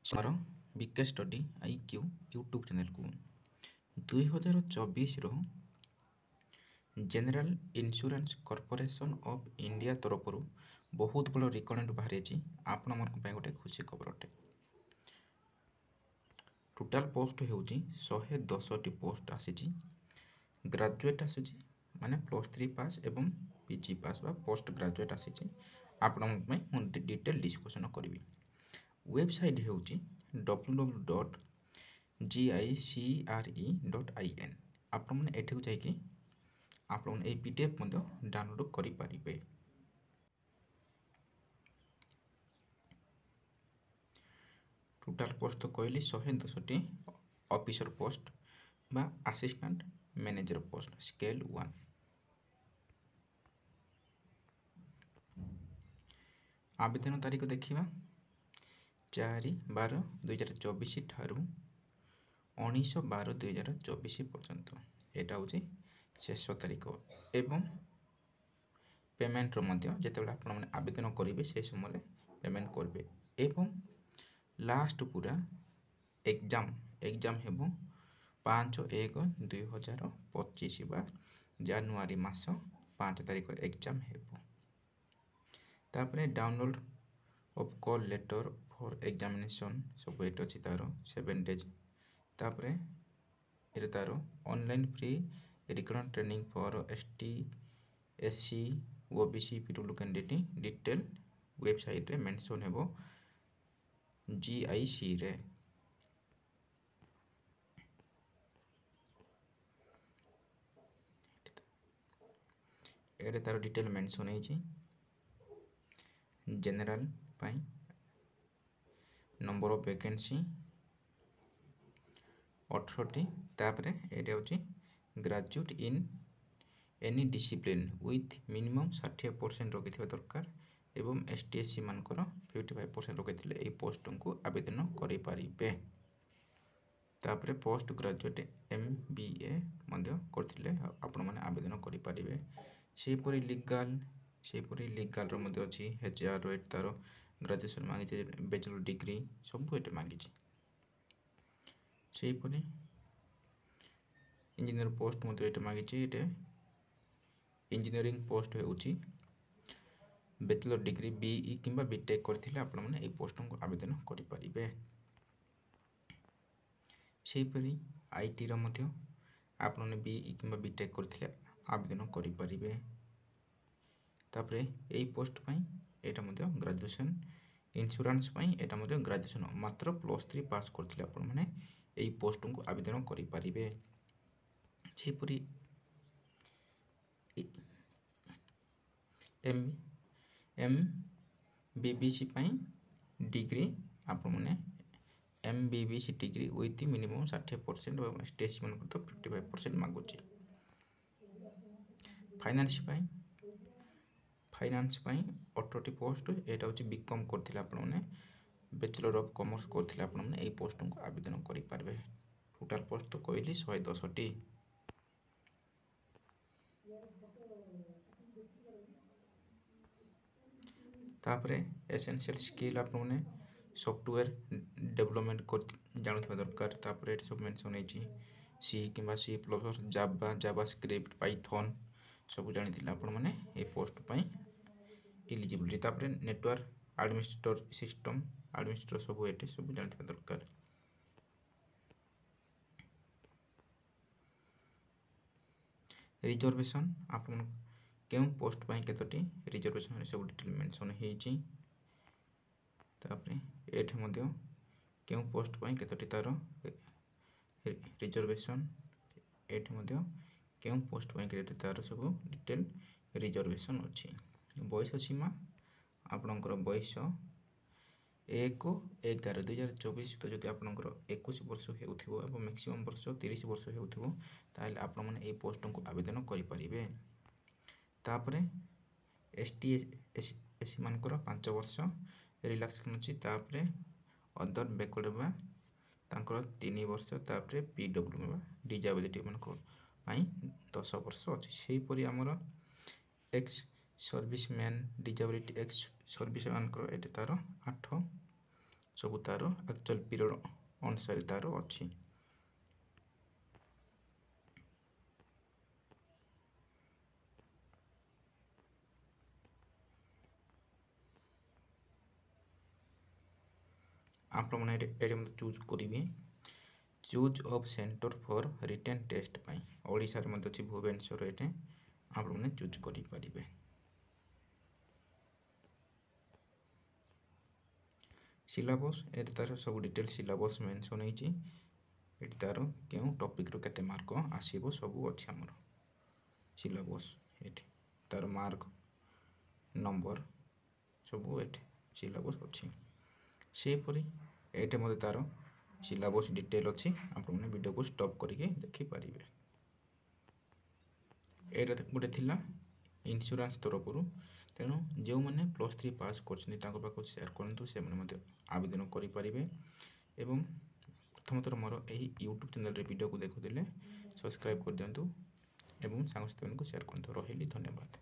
स्मार बीके study IQ YouTube channel को 2024 general insurance corporation of India तरफ बहुत बड़ रिकमेंड बाहरी आपण मन गोटे खुशी खबर अटे। टोटाल पोस्ट होउची 110 पोस्ट आसी ग्रेजुएट आसी माने +3 पास एवं PG पास बा पोस्ट ग्रेजुएट आसी आपण डिटेल डिस्कशन करी। वेबसाइट होउची www.gicre.in आपण माने एठू जाइके आपण ए PDF मध्ये डाउनलोड करि परिबे। टोटाल पोस्ट तो कहली 110 ऑफिसर पोस्ट बा असिस्टेंट मैनेजर पोस्ट स्केल 1। आवेदन तारीख देखिबा 4/12/2024 ठारू 19/12/2024 पर्यंत एटा होची शेष तारीख एवं पेमेंट रो मध्य जेतेबेला आपण माने आवेदन करिवे से समय पेमेंट करबे एवं लास्ट पूरा एग्जाम हेबो 5/1/2025 बा जनवरी मास 5 तारीख एग्जाम हेबो। तापरे download of call letter for examination सब एट अछि तार 7 डेज। तापरे एरे तार online free recurrent training for ST SC OBC PW candidate detail website रे मेंशन हेबो GIC रे। एरे तार डिटेल मेंशन है जनरल पाई नंबर ऑफ वैकेंसी 18टी। तापरे एटा होची graduate in any discipline with minimum 60% रखिथिबा दरकार एवं ST SC मानकर 55% रखिथिले ए पोस्ट को आवेदन करि परिबे। तापरे पोस्ट ग्रेजुएट MBA मध्ये करथिले आपण माने आवेदन करि परिबे। सेपरि लीगल रो मध्ये अछि HR रो तार ग्रेजुएशन मांगी छै बैचलर डिग्री सब एटे मांगी छै। सेपरि इंजीनियर पोस्ट मध्ये एटे मांगी छै। एटे इंजीनियरिंग पोस्ट होउची बैचलर डिग्री BE किंबा BTech करथिले आपण माने ए पोस्ट को आवेदन करि परिबे। सेपरि IT रो मध्ये आपण माने BE किंबा BTech करथिले आवेदन करि परिबे। तापरे एई पोस्ट पई एटा मध्ये ग्रेजुएशन इंश्योरेंस पई एटा मध्ये ग्रेजुएशन मात्र +3 पास करथिले आपण माने एई पोस्ट को आवेदन करि परिबे। सेपरि MBBC पई डिग्री आपण माने MBBC डिग्री विथ मिनिमम 60% और STC मन को 55% मांगो छै। फाइनेंस पई 18टी पोस्ट एटा होची बीकॉम करथिले आपण माने बैचलर ऑफ कॉमर्स करथिले आपण माने ए पोस्ट को आवेदन करि पारबे। टोटल पोस्ट तो कहली 110टी। तापरे एसेंशियल स्किल आपण माने सॉफ्टवेयर डेवलपमेंट कर जानथिबा दरकार। तापरे एट सब मेंशन हेची C किंबा C++ जावास्क्रिप्ट पाइथन सब जानिथिले आपण माने ए पोस्ट पई एलिजिबिलिटी। तापरे नेटवर्क एडमिनिस्ट्रेटर सिस्टम एडमिनिस्ट्रेटर सब एटे सब जानिथिबा दरकार। रिजर्वेशन आपण केउ पोस्ट पई केतोटी रिजर्वेशन सब डिटेल मेंशन हेची। तापरे एठे मध्ये केउ पोस्ट पई केतोटी तार रिजर्वेशन एठे मध्ये केउ पोस्ट पई केतोटी तार सब डिटेल रिजर्वेशन अछि। बयस सीमा आपनकर बयस 1/11/2024 तो जदि आपनकर 21 वर्ष हेउथिबो एवं मैक्सिमम वर्ष 30 वर्ष हेउथिबो ताले आपण माने ए पोस्ट को आवेदन करि परिबे। तापरे ST SC मानकर 5 वर्ष रिलैक्सेशन अछि। तापरे अदर बैकवर्ड बा तांकर 3 वर्ष। तापरे PW बा डिसेबिलिटी मानकर पई 10 वर्ष अछि। सेही परि हमर ex serviceman disability ex service मानकर एटे तार 8 ସବୁ ତାର ଆକ୍ଚୁଆल ପିରିୟड ଅନୁସାରେ ତାर ଅଛି। आपने ये चूज करेंगे choose of centre for written test पाई ओडिशा रे अच्छी भुवनेश्वर ये आपने चूज करें। सिलेबस ये तार सब डिटेल सिलेबस मेंशन होती तार क्यों टॉपिक रो केते मार्क आसीबो सब अच्छी आमर सिलेबस ये तार मार्क नंबर सब ये सिलेबस अच्छी सेपरी ये मत तार सिलेबस डिटेल अच्छी आपने वीडियो को स्टॉप करके देखिपारे। ये गोटे थिला इंश्योरेंस तरफ तेणु जो मैंने +3 पास कर सेयार करूँ से आवेदन करें। एवं प्रथम थर मोर यही यूट्यूब चैनल वीडियो को देखुले सब्सक्राइब कर दिंतु एवं सांग साथी को सेयार करते रही। धन्यवाद।